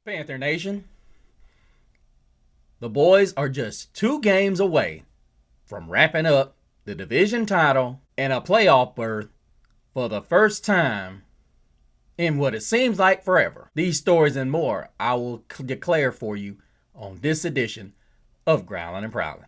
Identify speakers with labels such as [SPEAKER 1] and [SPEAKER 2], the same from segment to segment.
[SPEAKER 1] Panther Nation, the boys are just 2 games away from wrapping up the division title and a playoff berth for the first time in what it seems like forever. These stories and more I will declare for you on this edition of Growlin' and Prowlin'.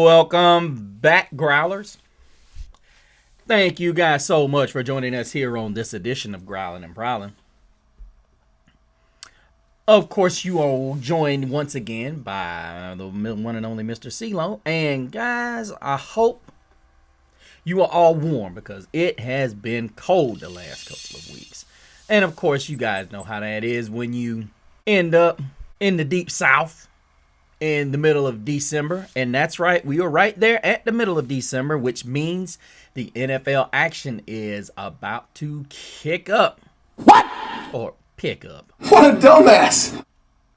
[SPEAKER 1] Welcome back, Growlers. Thank you guys so much for joining us here on this edition of Growlin' and Prowlin'. Of course, you are joined once again by the one and only Mr. CeeLo. And guys, I hope you are all warm because it has been cold the last couple of weeks. And of course, you guys know how that is when you end up in the deep south in the middle of December. And that's right, we are right there at the middle of December, which means the NFL action is about to kick up.
[SPEAKER 2] What?
[SPEAKER 1] Or pick up.
[SPEAKER 2] What a dumbass!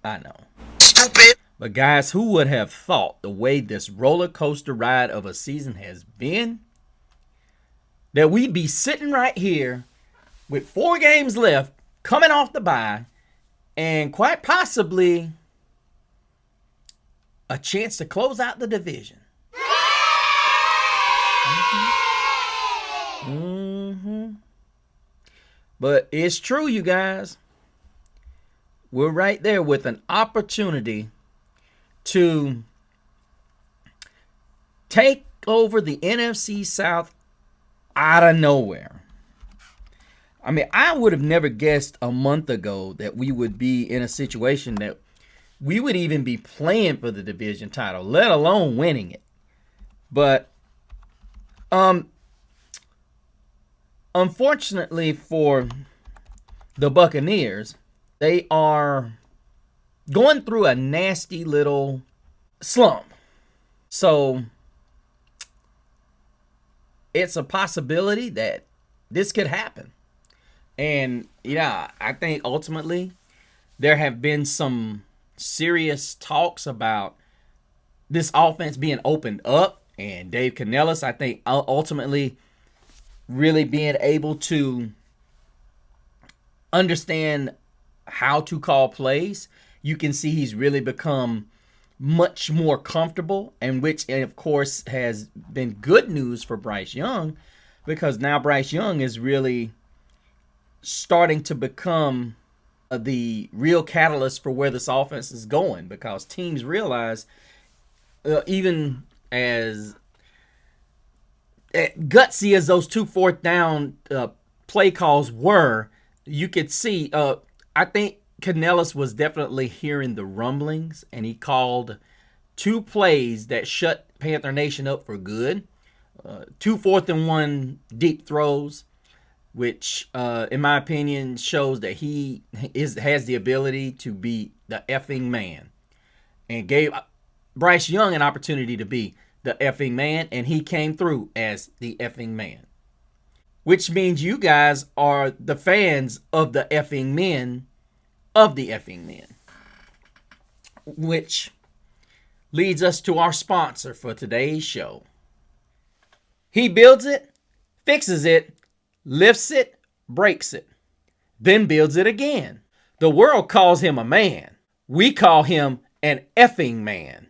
[SPEAKER 1] I know.
[SPEAKER 2] Stupid!
[SPEAKER 1] But guys, who would have thought the way this roller coaster ride of a season has been, that we'd be sitting right here with 4 games left, coming off the bye, and quite possibly a chance to close out the division. But it's true, you guys. We're right there with an opportunity to take over the NFC South out of nowhere. I mean, I would have never guessed a month ago that we would be in a situation that we would even be playing for the division title, let alone winning it. But unfortunately for the Buccaneers, they are going through a nasty little slump. So it's a possibility that this could happen. And yeah, I think ultimately there have been some serious talks about this offense being opened up, and Dave Canellis, I think, ultimately really being able to understand how to call plays. You can see he's really become much more comfortable, and which, of course, has been good news for Bryce Young, because now Bryce Young is really starting to become the real catalyst for where this offense is going, because teams realize, even as gutsy as those 2 4th down play calls were, you could see, I think Canellis was definitely hearing the rumblings, and he called 2 plays that shut Panther Nation up for good. 2 4th and 1 deep throws, which, in my opinion, shows that he has the ability to be the effing man, and gave Bryce Young an opportunity to be the effing man, and he came through as the effing man, which means you guys are the fans of the effing men of the effing men, which leads us to our sponsor for today's show. He builds it, fixes it, lifts it, breaks it, then builds it again. The world calls him a man. We call him an effing man.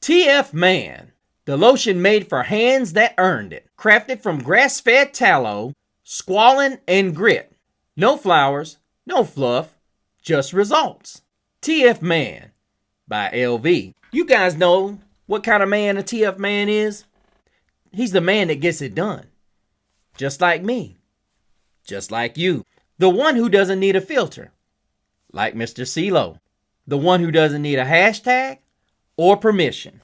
[SPEAKER 1] TF Man, the lotion made for hands that earned it. Crafted from grass-fed tallow, squalene, and grit. No flowers, no fluff, just results. TF Man by LV. You guys know what kind of man a TF Man is? He's the man that gets it done. just like me, just like you. The one who doesn't need a filter, like Mr. CeeLo. The one who doesn't need a hashtag or permission.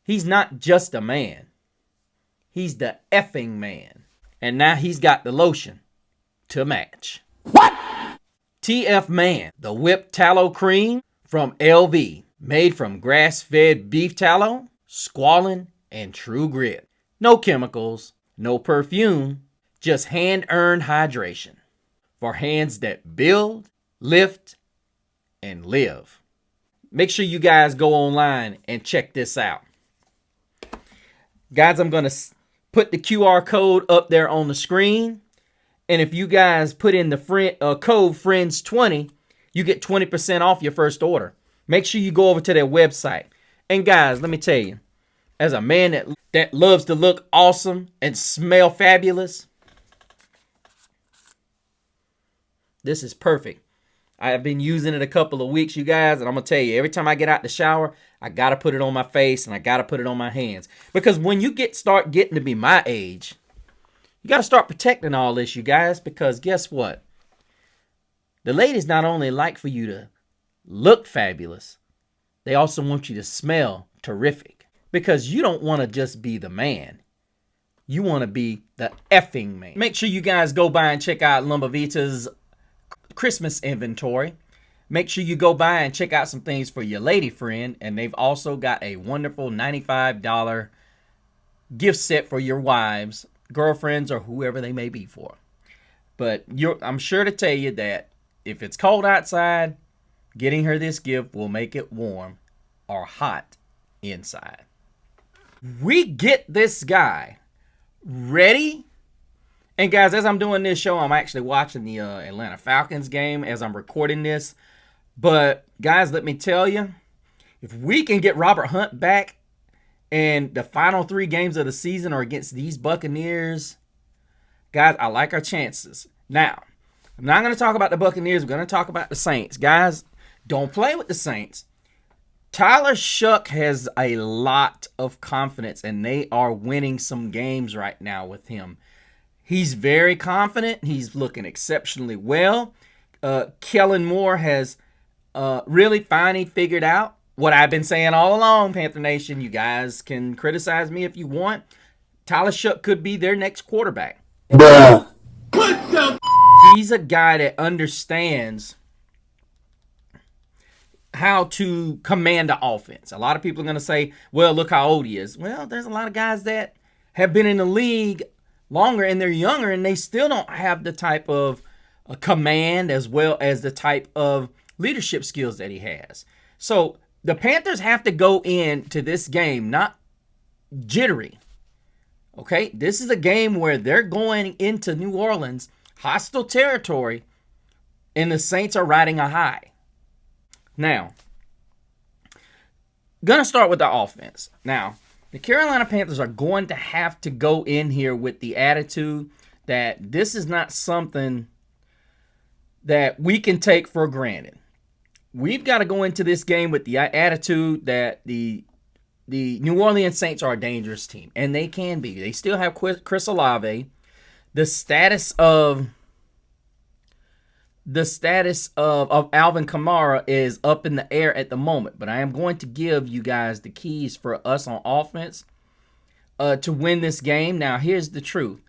[SPEAKER 1] He's not just a man. He's the effing man. And now he's got the lotion to match.
[SPEAKER 2] What?
[SPEAKER 1] TF Man, the whipped tallow cream from LV, made from grass-fed beef tallow, squalene, and true grit. No chemicals, no perfume, just hand-earned hydration for hands that build, lift, and live. Make sure you guys go online and check this out. Guys, I'm going to put the QR code up there on the screen. And if you guys put in the code FRIENDS20, you get 20% off your first order. Make sure you go over to their website. And guys, let me tell you, as a man that loves to look awesome and smell fabulous, this is perfect. I have been using it a couple of weeks, you guys, and I'm going to tell you, every time I get out the shower, I got to put it on my face and I got to put it on my hands. Because when you start getting to be my age, you got to start protecting all this, you guys, because guess what? The ladies not only like for you to look fabulous, they also want you to smell terrific. Because you don't want to just be the man. You want to be the effing man. Make sure you guys go by and check out Lumber Vita's Christmas inventory. Make sure you go by and check out some things for your lady friend. And they've also got a wonderful $95 gift set for your wives, girlfriends, or whoever they may be for. But I'm sure to tell you that if it's cold outside, getting her this gift will make it warm or hot inside. We get this guy ready. And guys, as I'm doing this show, I'm actually watching the Atlanta Falcons game as I'm recording this. But guys, let me tell you, if we can get Robert Hunt back and the final 3 games of the season are against these Buccaneers, guys, I like our chances. Now, I'm not going to talk about the Buccaneers. We're going to talk about the Saints. Guys, don't play with the Saints. Tyler Shuck has a lot of confidence, and they are winning some games right now with him. He's very confident. He's looking exceptionally well. Kellen Moore has really finally figured out what I've been saying all along, Panther Nation. You guys can criticize me if you want. Tyler Shuck could be their next quarterback.
[SPEAKER 2] Bruh.
[SPEAKER 1] He's a guy that understands how to command the offense. A lot of people are going to say, well, look how old he is. Well, there's a lot of guys that have been in the league longer and they're younger and they still don't have the type of command as well as the type of leadership skills that he has. So the Panthers have to go into this game not jittery. Okay, this is a game where they're going into New Orleans, hostile territory, and the Saints are riding a high. Now, gonna start with the offense. Now, the Carolina Panthers are going to have to go in here with the attitude that this is not something that we can take for granted. We've got to go into this game with the attitude that the New Orleans Saints are a dangerous team, and they can be. They still have Chris Olave. The status of Alvin Kamara is up in the air at the moment, but I am going to give you guys the keys for us on offense to win this game. Now, here's the truth.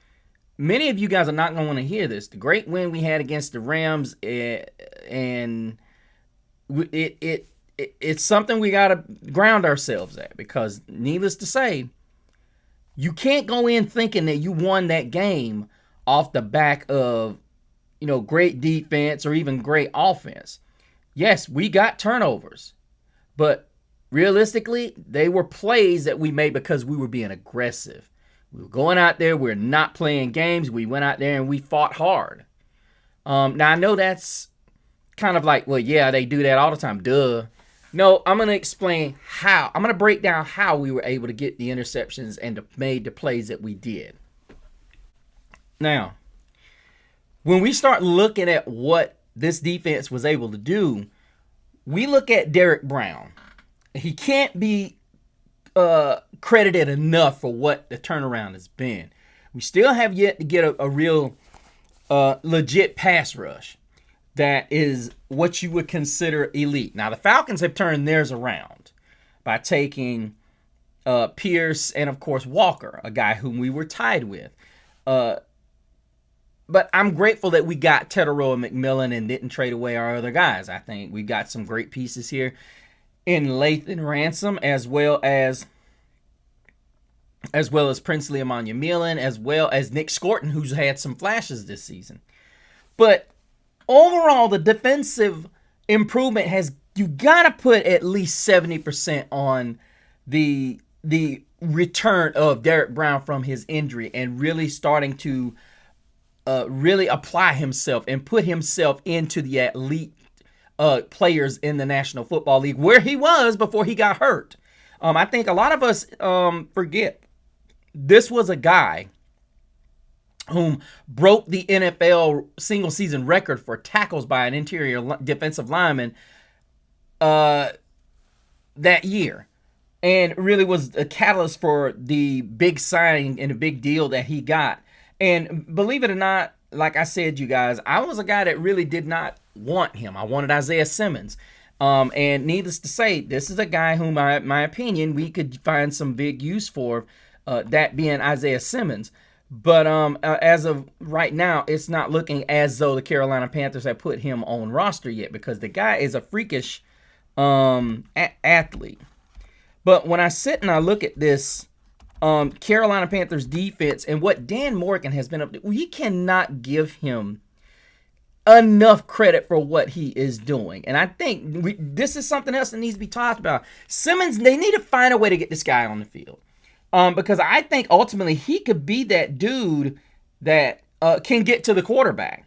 [SPEAKER 1] Many of you guys are not going to want to hear this. The great win we had against the Rams, and it's something we got to ground ourselves at, because needless to say, you can't go in thinking that you won that game off the back of great defense or even great offense. Yes, we got turnovers, but realistically, they were plays that we made because we were being aggressive. We were going out there. We're not playing games. We went out there and we fought hard. Now, I know that's kind of like, well, yeah, they do that all the time. Duh. No, I'm going to explain how. I'm going to break down how we were able to get the interceptions and made the plays that we did. Now, when we start looking at what this defense was able to do, we look at Derek Brown. He can't be credited enough for what the turnaround has been. We still have yet to get a real legit pass rush that is what you would consider elite. Now, the Falcons have turned theirs around by taking Pierce and, of course, Walker, a guy whom we were tied with. But I'm grateful that we got Teterow and McMillan and didn't trade away our other guys. I think we got some great pieces here in Lathan Ransom, as well as Princely Emmanuel, as well as Nick Scorton, who's had some flashes this season. But overall, the defensive improvement you got to put at least 70% on the return of Derek Brown from his injury and really starting to really apply himself and put himself into the elite players in the National Football League where he was before he got hurt. I think a lot of us forget this was a guy whom broke the NFL single season record for tackles by an interior defensive lineman that year, and really was a catalyst for the big signing and a big deal that he got. And believe it or not, like I said, you guys, I was a guy that really did not want him. I wanted Isaiah Simmons. And needless to say, this is a guy whom, my opinion, we could find some big use for, that being Isaiah Simmons. But as of right now, it's not looking as though the Carolina Panthers have put him on roster yet, because the guy is a freakish athlete. But when I sit and I look at this Carolina Panthers defense and what Dan Morgan has been up to, we cannot give him enough credit for what he is doing. And I think this is something else that needs to be talked about. Simmons, they need to find a way to get this guy on the field. Because I think ultimately he could be that dude that can get to the quarterback.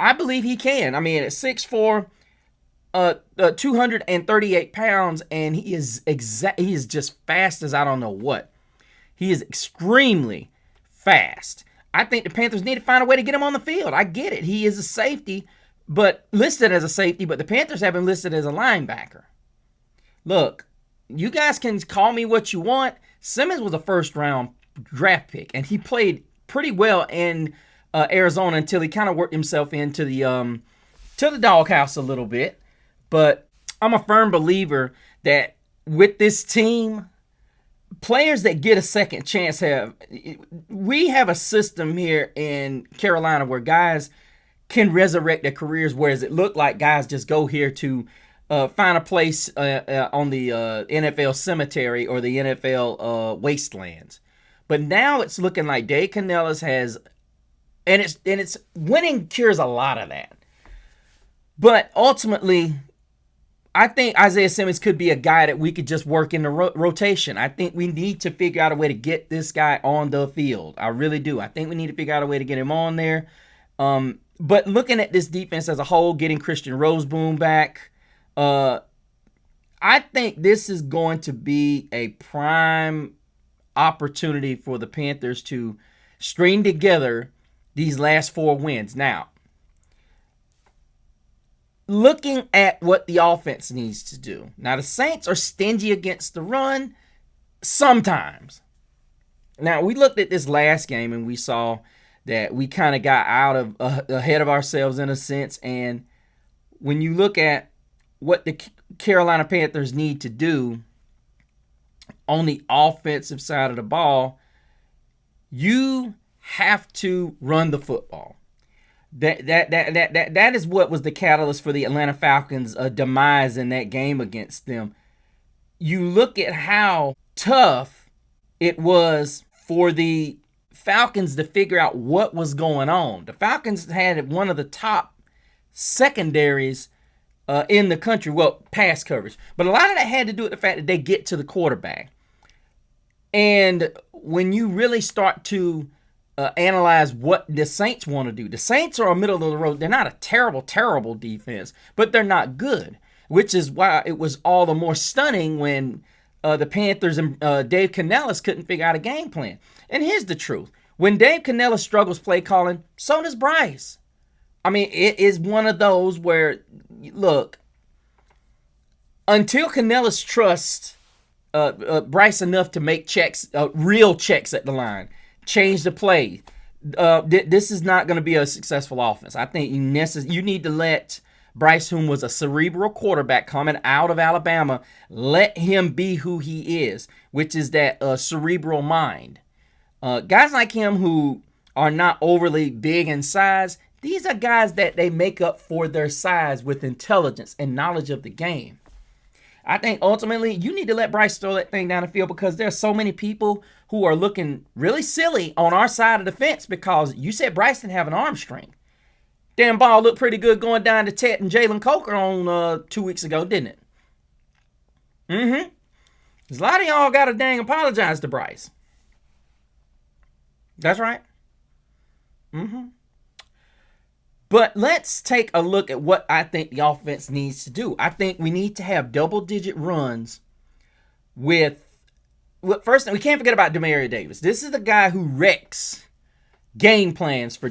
[SPEAKER 1] I believe he can. I mean, at 6'4", 238 pounds, and he is just fast as I don't know what. He is extremely fast. I think the Panthers need to find a way to get him on the field. I get it. He is a safety, but listed as a safety, but the Panthers have him listed as a linebacker. Look, you guys can call me what you want. Simmons was a first-round draft pick, and he played pretty well in Arizona until he kind of worked himself into the doghouse a little bit. But I'm a firm believer that with this team, players that get a second chance we have a system here in Carolina where guys can resurrect their careers, whereas it looked like guys just go here to find a place on the NFL cemetery or the NFL wastelands. But now it's looking like Dave Canellis has, and it's winning cures a lot of that. But ultimately, I think Isaiah Simmons could be a guy that we could just work in the rotation. I think we need to figure out a way to get this guy on the field. I really do. I think we need to figure out a way to get him on there. But looking at this defense as a whole, getting Christian Roseboom back, I think this is going to be a prime opportunity for the Panthers to string together these last 4 wins. Now, looking at what the offense needs to do. Now, the Saints are stingy against the run sometimes. Now, we looked at this last game and we saw that we kind of got ahead of ourselves in a sense. And when you look at what the Carolina Panthers need to do on the offensive side of the ball, you have to run the football. That is what was the catalyst for the Atlanta Falcons' demise in that game against them. You look at how tough it was for the Falcons to figure out what was going on. The Falcons had one of the top secondaries in the country, well, pass coverage. But a lot of that had to do with the fact that they get to the quarterback. And when you really start to analyze what the Saints want to do, the Saints are a middle of the road. They're not a terrible, terrible defense, but they're not good, which is why it was all the more stunning when the Panthers and Dave Canellis couldn't figure out a game plan. And here's the truth. When Dave Canellis struggles play calling, so does Bryce. I mean, it is one of those where, look, until Canellis trusts Bryce enough to make checks, real checks at the line, change the play. This is not going to be a successful offense. I think you need to let Bryce, whom was a cerebral quarterback coming out of Alabama, let him be who he is, which is that cerebral mind. Guys like him who are not overly big in size, these are guys that they make up for their size with intelligence and knowledge of the game. I think ultimately you need to let Bryce throw that thing down the field because there's so many people who are looking really silly on our side of the fence because you said Bryce didn't have an arm strength. Damn ball looked pretty good going down to Tet and Jalen Coker on 2 weeks ago, didn't it? A lot of y'all got to dang apologize to Bryce. That's right. But let's take a look at what I think the offense needs to do. I think we need to have double-digit runs with first, we can't forget about Demario Davis. This is the guy who wrecks game plans for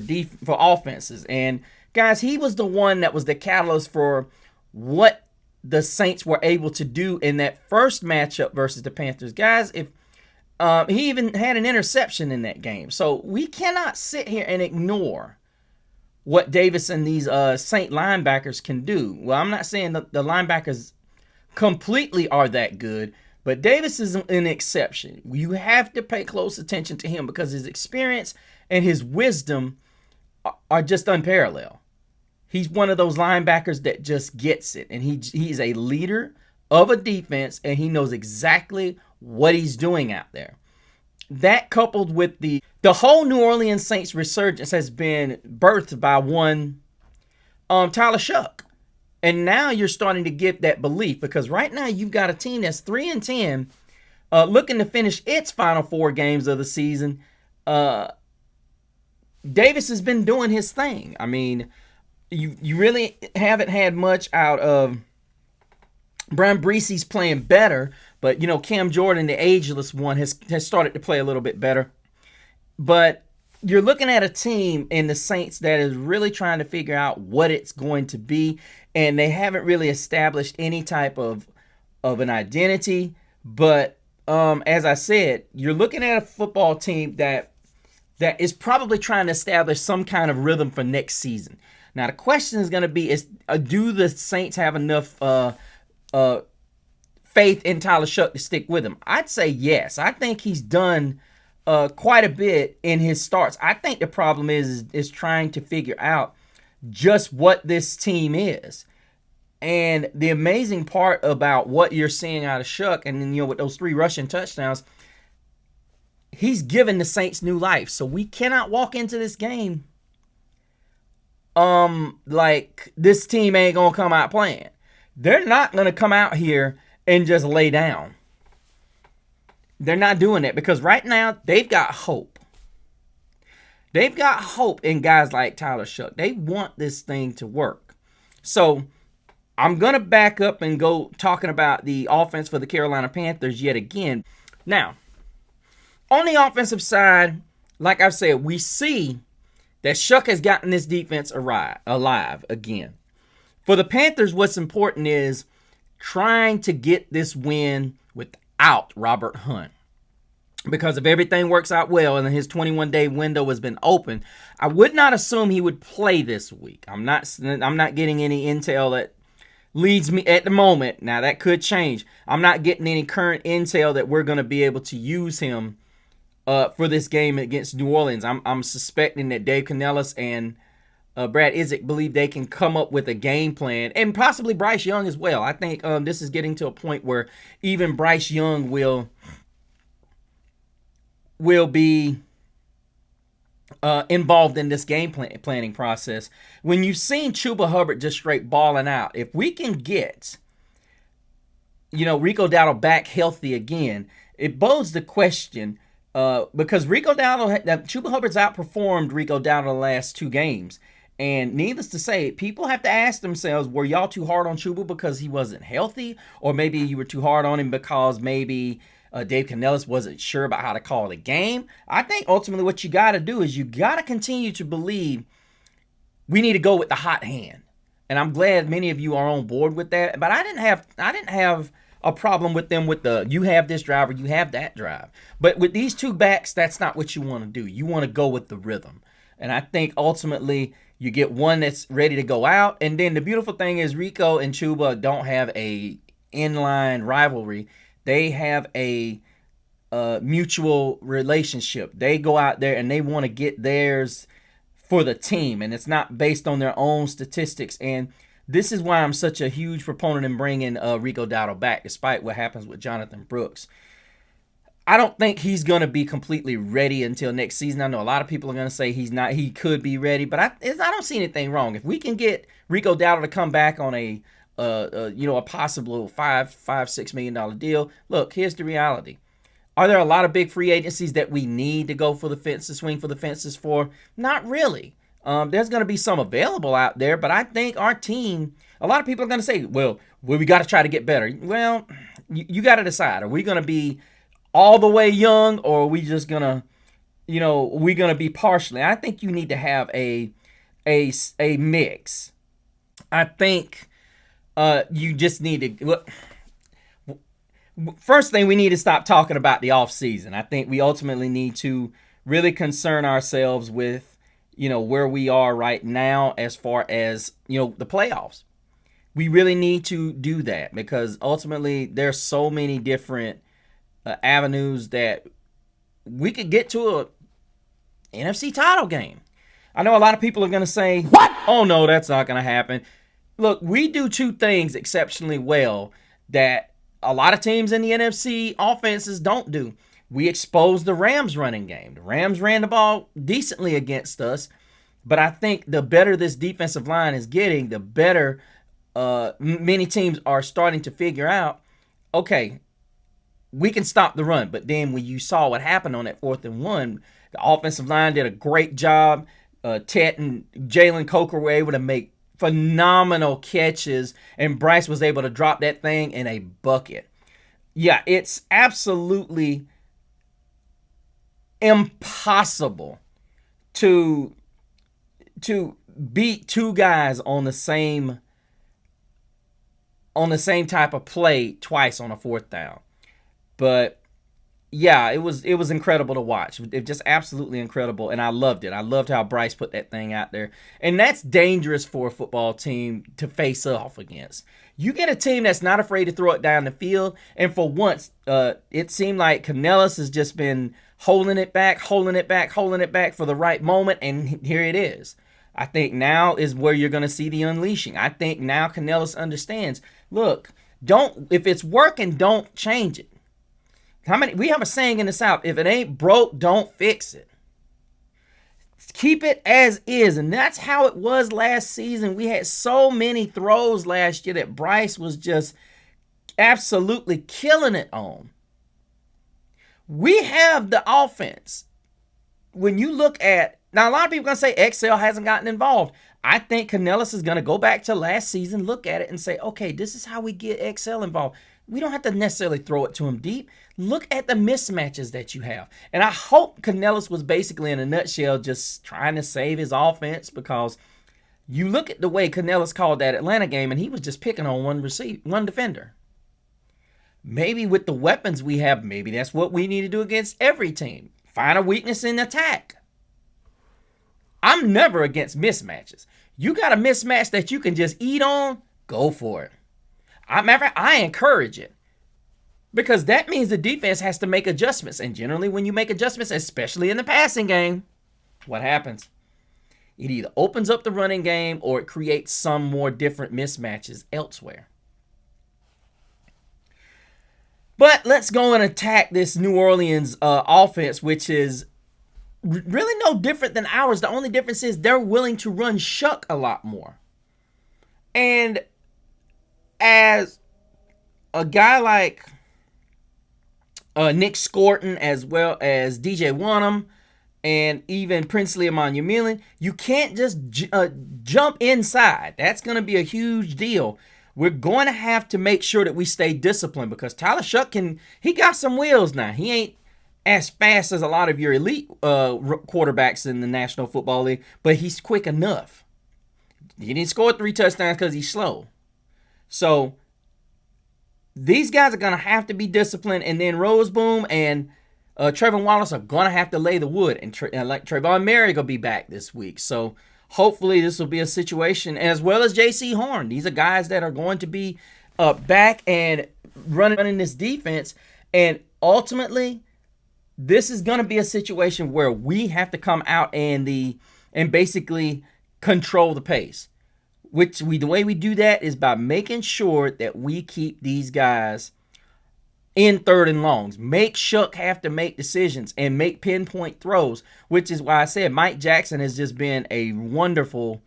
[SPEAKER 1] offenses. And guys, he was the one that was the catalyst for what the Saints were able to do in that first matchup versus the Panthers. Guys, if he even had an interception in that game. So we cannot sit here and ignore what Davis and these Saint linebackers can do. Well, I'm not saying that the linebackers completely are that good, but Davis is an exception. You have to pay close attention to him because his experience and his wisdom are just unparalleled. He's one of those linebackers that just gets it, and he's a leader of a defense, and he knows exactly what he's doing out there. That coupled with the whole New Orleans Saints resurgence has been birthed by one Tyler Shuck. And now you're starting to get that belief because right now you've got a team that's 3-10 looking to finish its final 4 games of the season. Davis has been doing his thing. I mean, you really haven't had much out of Brian Breesy's playing better, but, Cam Jordan, the ageless one, has started to play a little bit better. But you're looking at a team in the Saints that is really trying to figure out what it's going to be, and they haven't really established any type of an identity. But as I said, you're looking at a football team that is probably trying to establish some kind of rhythm for next season. Now, the question is going to be, do the Saints have enough faith in Tyler Shuck to stick with him? I'd say yes. I think he's done quite a bit in his starts. I think the problem is trying to figure out just what this team is. And the amazing part about what you're seeing out of Shuck, and then, with those 3 rushing touchdowns, he's given the Saints new life. So we cannot walk into this game like this team ain't gonna come out playing. They're not gonna come out here and just lay down. They're not doing that because right now they've got hope. They've got hope in guys like Tyler Shuck. They want this thing to work. So I'm going to back up and go talking about the offense for the Carolina Panthers yet again. Now, on the offensive side, like I've said, we see that Shuck has gotten this defense alive again. For the Panthers, what's important is trying to get this win without Robert Hunt. Because if everything works out well and his 21-day window has been open, I would not assume he would play this week. I'm not getting any intel that leads me at the moment. Now, that could change. I'm not getting any current intel that we're going to be able to use him for this game against New Orleans. I'm suspecting that Dave Canellis and Brad Isaac believe they can come up with a game plan, and possibly Bryce Young as well. I think this is getting to a point where even Bryce Young will be involved in this game planning process. When you've seen Chuba Hubbard just straight balling out, if we can get, Rico Dowdle back healthy again, it bodes the question, because Chuba Hubbard's outperformed Rico Dowdle the last 2 games. And needless to say, people have to ask themselves, were y'all too hard on Chuba because he wasn't healthy? Or maybe you were too hard on him because maybe Dave Canellis wasn't sure about how to call the game? I think ultimately what you got to do is you got to continue to believe we need to go with the hot hand. And I'm glad many of you are on board with that. But I didn't have a problem with them with you have this driver, you have that drive. But with these two backs, that's not what you want to do. You want to go with the rhythm. And I think ultimately you get one that's ready to go out. And then the beautiful thing is Rico and Chuba don't have a inline rivalry. They have a mutual relationship. They go out there and they want to get theirs for the team, and it's not based on their own statistics. And this is why I'm such a huge proponent in bringing Rico Dowdle back, despite what happens with Jonathan Brooks. I don't think he's going to be completely ready until next season. I know a lot of people are going to say he's not. He could be ready, but I don't see anything wrong. If we can get Rico Dowdle to come back on a possible $5-6 million deal, look, here's the reality. Are there a lot of big free agencies that we need to go for the fences, swing for the fences for? Not really. There's going to be some available out there, but I think our team, a lot of people are going to say, well, we got to try to get better. Well, you got to decide. Are we going to be all the way young, or are we just going to, we're going to be partially? I think you need to have a mix. I think you just need to look. First thing, we need to stop talking about the offseason. I think we ultimately need to really concern ourselves with, where we are right now as far as, the playoffs. We really need to do that because ultimately there's so many different avenues that we could get to a NFC title game. I know a lot of people are going to say, what? Oh, no, that's not going to happen. Look, we do two things exceptionally well that a lot of teams in the NFC offenses don't do. We expose the Rams running game. The Rams ran the ball decently against us, but I think the better this defensive line is getting, the better many teams are starting to figure out, okay, we can stop the run. But then when you saw what happened on that 4th and 1, the offensive line did a great job. Tet and Jalen Coker were able to make phenomenal catches, and Bryce was able to drop that thing in a bucket. Yeah, it's absolutely impossible to beat two guys on the same type of play twice on a 4th down. But yeah, it was incredible to watch. It just absolutely incredible, and I loved it. I loved how Bryce put that thing out there. And that's dangerous for a football team to face off against. You get a team that's not afraid to throw it down the field, and for once, it seemed like Canellis has just been holding it back for the right moment, and here it is. I think now is where you're going to see the unleashing. I think now Canellis understands, look, if it's working, don't change it. We have a saying in the South, if it ain't broke, don't fix it. Keep it as is. And that's how it was last season. We had so many throws last year that Bryce was just absolutely killing it on. We have the offense. When you look at, now a lot of people are going to say Excel hasn't gotten involved. I think Canellis is going to go back to last season, look at it and say, okay, this is how we get Excel involved. We don't have to necessarily throw it to him deep. Look at the mismatches that you have. And I hope Canellis was basically, in a nutshell, just trying to save his offense, because you look at the way Canellis called that Atlanta game, and he was just picking on one defender. Maybe with the weapons we have, maybe that's what we need to do against every team. Find a weakness in attack. I'm never against mismatches. You got a mismatch that you can just eat on, go for it. I encourage it, because that means the defense has to make adjustments. And generally when you make adjustments, especially in the passing game, what happens? It either opens up the running game or it creates some more different mismatches elsewhere. But let's go and attack this New Orleans offense, which is really no different than ours. The only difference is they're willing to run Shuck a lot more. And as a guy like Nick Scorton, as well as DJ Wanham, and even Princely Emmanuel, you can't just jump inside. That's going to be a huge deal. We're going to have to make sure that we stay disciplined, because Tyler Shuck he got some wheels now. He ain't as fast as a lot of your elite quarterbacks in the National Football League, but he's quick enough. He didn't score 3 touchdowns because he's slow. So these guys are going to have to be disciplined, and then Roseboom and Trayvon Wallace are going to have to lay the wood, and like Trayvon Merrick will be back this week. So hopefully this will be a situation, as well as J.C. Horn. These are guys that are going to be back and running this defense, and ultimately this is going to be a situation where we have to come out and basically control the pace. The way we do that is by making sure that we keep these guys in third and longs. Make Shook have to make decisions and make pinpoint throws, which is why I said Mike Jackson has just been a wonderful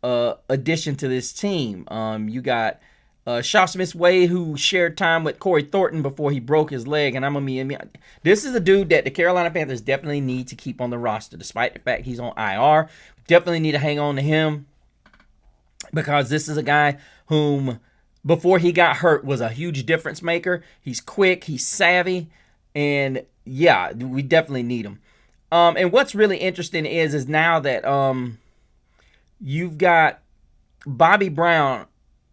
[SPEAKER 1] addition to this team. You got Shaw Smith-Wade, who shared time with Corey Thornton before he broke his leg, and this is a dude that the Carolina Panthers definitely need to keep on the roster, despite the fact he's on IR. Definitely need to hang on to him, because this is a guy whom, before he got hurt, was a huge difference maker. He's quick, he's savvy, and yeah, we definitely need him. And what's really interesting is now that you've got Bobby Brown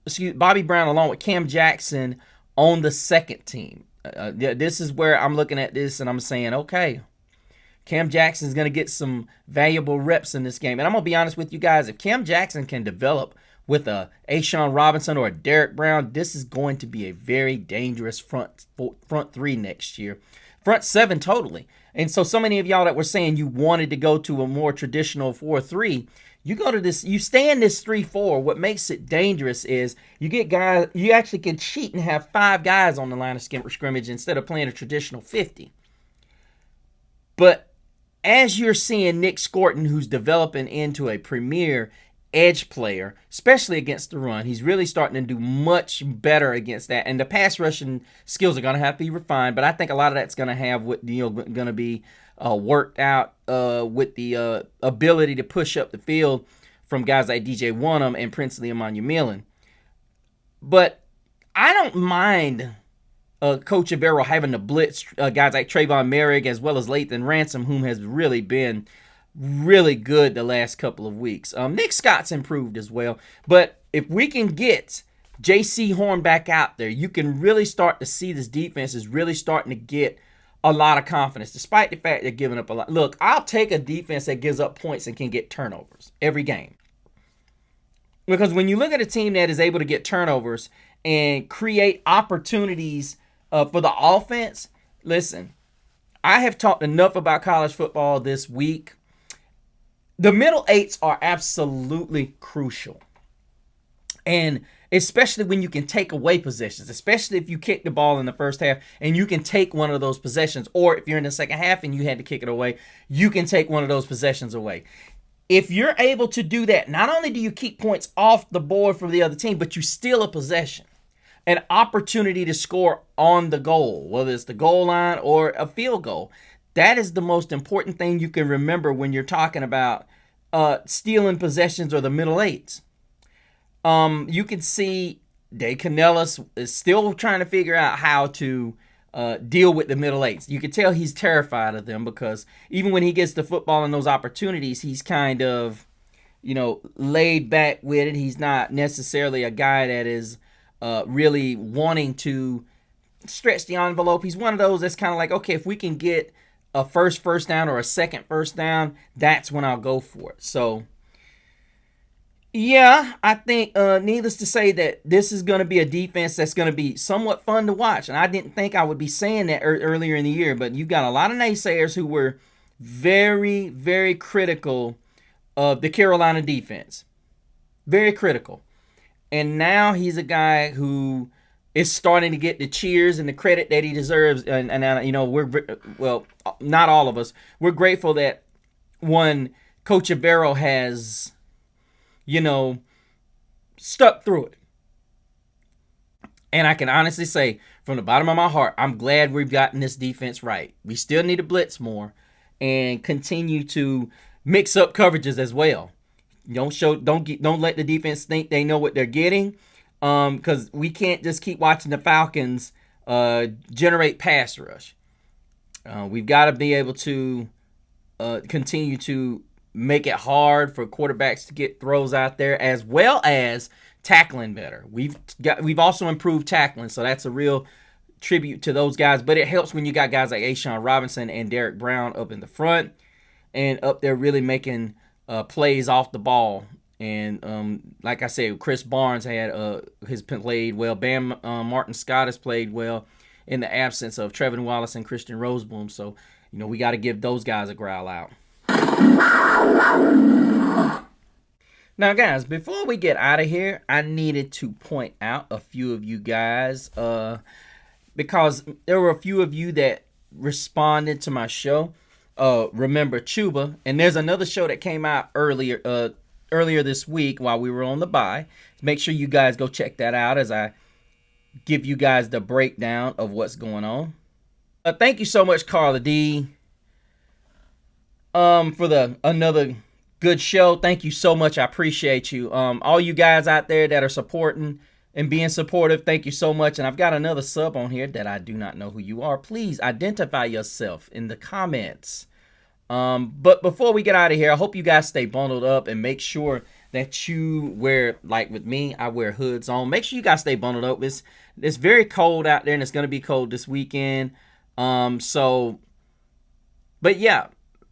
[SPEAKER 1] along with Cam Jackson on the second team. This is where I'm looking at this and I'm saying, okay, Cam Jackson's going to get some valuable reps in this game. And I'm going to be honest with you guys, if Cam Jackson can develop with a A'Shawn Robinson or a Derek Brown, this is going to be a very dangerous front three next year. Front seven totally. And so many of y'all that were saying you wanted to go to a more traditional 4-3, you stay in this 3-4. What makes it dangerous is you get guys, you actually can cheat and have 5 guys on the line of scrimmage instead of playing a traditional 50. But as you're seeing Nick Scorton, who's developing into a premier edge player, especially against the run, he's really starting to do much better against that. And the pass rushing skills are going to have to be refined, but I think a lot of that's going to have going to be worked out with the ability to push up the field from guys like DJ Wonnum and Princely Emmanuel. But I don't mind Coach Avero having to blitz guys like Trayvon Merrick as well as Lathan Ransom, whom has really been really good the last couple of weeks. Nick Scott's improved as well. But if we can get J.C. Horn back out there, you can really start to see this defense is really starting to get a lot of confidence, despite the fact they're giving up a lot. Look, I'll take a defense that gives up points and can get turnovers every game. Because when you look at a team that is able to get turnovers and create opportunities for the offense, listen, I have talked enough about college football this week. The middle eights are absolutely crucial. And especially when you can take away possessions, especially if you kick the ball in the first half and you can take one of those possessions, or if you're in the second half and you had to kick it away, you can take one of those possessions away. If you're able to do that, not only do you keep points off the board for the other team, but you steal a possession, an opportunity to score on the goal, whether it's the goal line or a field goal. That is the most important thing you can remember when you're talking about stealing possessions or the middle eights. You can see Dave Canellis is still trying to figure out how to deal with the middle eights. You can tell he's terrified of them because even when he gets the football and those opportunities, he's kind of, laid back with it. He's not necessarily a guy that is really wanting to stretch the envelope. He's one of those that's kind of like, okay, if we can get a first down or a second first down, that's when I'll go for it. So, yeah, I think needless to say that this is going to be a defense that's going to be somewhat fun to watch. And I didn't think I would be saying that earlier in the year, but you got a lot of naysayers who were very, very critical of the Carolina defense. Very critical. And now he's a guy who is starting to get the cheers and the credit that he deserves. And not all of us. We're grateful that one, Coach Avero has, stuck through it. And I can honestly say, from the bottom of my heart, I'm glad we've gotten this defense right. We still need to blitz more and continue to mix up coverages as well. Don't let the defense think they know what they're getting. Because we can't just keep watching the Falcons generate pass rush. We've got to be able to continue to make it hard for quarterbacks to get throws out there, as well as tackling better. We've also improved tackling, so that's a real tribute to those guys. But it helps when you got guys like Ashawn Robinson and Derek Brown up in the front and up there really making plays off the ball. And like I said, Chris Barnes has played well. Bam Martin Scott has played well in the absence of Trevin Wallace and Christian Roseboom. So, we got to give those guys a growl out. Now, guys, before we get out of here, I needed to point out a few of you guys because there were a few of you that responded to my show. Remember Chuba, and there's another show that came out earlier this week while we were on the bye. Make sure you guys go check that out as I give you guys the breakdown of what's going on. Thank you so much, Carla D, for another good show. Thank you so much. I appreciate you. All you guys out there that are supporting and being supportive, thank you so much. And I've got another sub on here that I do not know who you are. Please identify yourself in the comments. But before we get out of here, I hope you guys stay bundled up and make sure that you wear, like with me, I wear hoods on. Make sure you guys stay bundled up. It's very cold out there, and it's going to be cold this weekend. But yeah.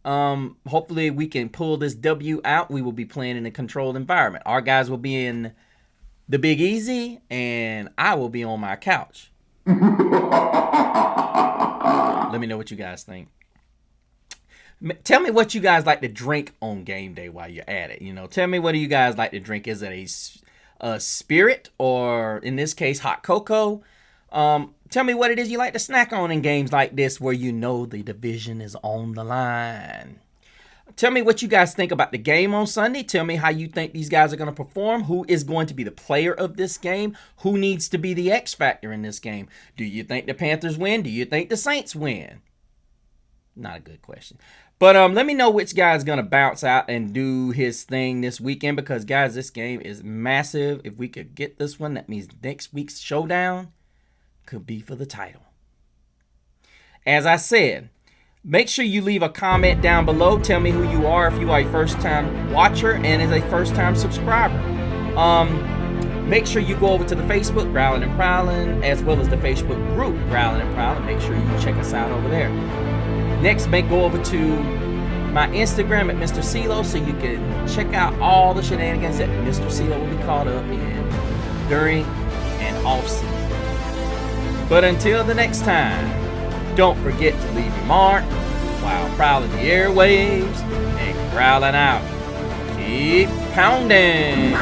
[SPEAKER 1] Hopefully we can pull this W out. We will be playing in a controlled environment. Our guys will be in the Big Easy, and I will be on my couch. Let me know what you guys think. Tell me what you guys like to drink on game day while you're at it. Tell me what do you guys like to drink. Is it a spirit, or in this case, hot cocoa? Tell me what it is you like to snack on in games like this where the division is on the line. Tell me what you guys think about the game on Sunday. Tell me how you think these guys are going to perform. Who is going to be the player of this game? Who needs to be the X factor in this game? Do you think the Panthers win? Do you think the Saints win? Not a good question. But let me know which guy's going to bounce out and do his thing this weekend, because, guys, this game is massive. If we could get this one, that means next week's showdown could be for the title. As I said, make sure you leave a comment down below. Tell me who you are, if you are a first-time watcher and is a first-time subscriber. Make sure you go over to the Facebook, Growlin' and Prowlin', as well as the Facebook group, Growlin' and Prowlin'. Make sure you check us out over there. Next, go over to my Instagram at Mr. CeeLo so you can check out all the shenanigans that Mr. CeeLo will be caught up in during and off season. But until the next time, don't forget to leave your mark while prowling the airwaves and growling out. Keep pounding.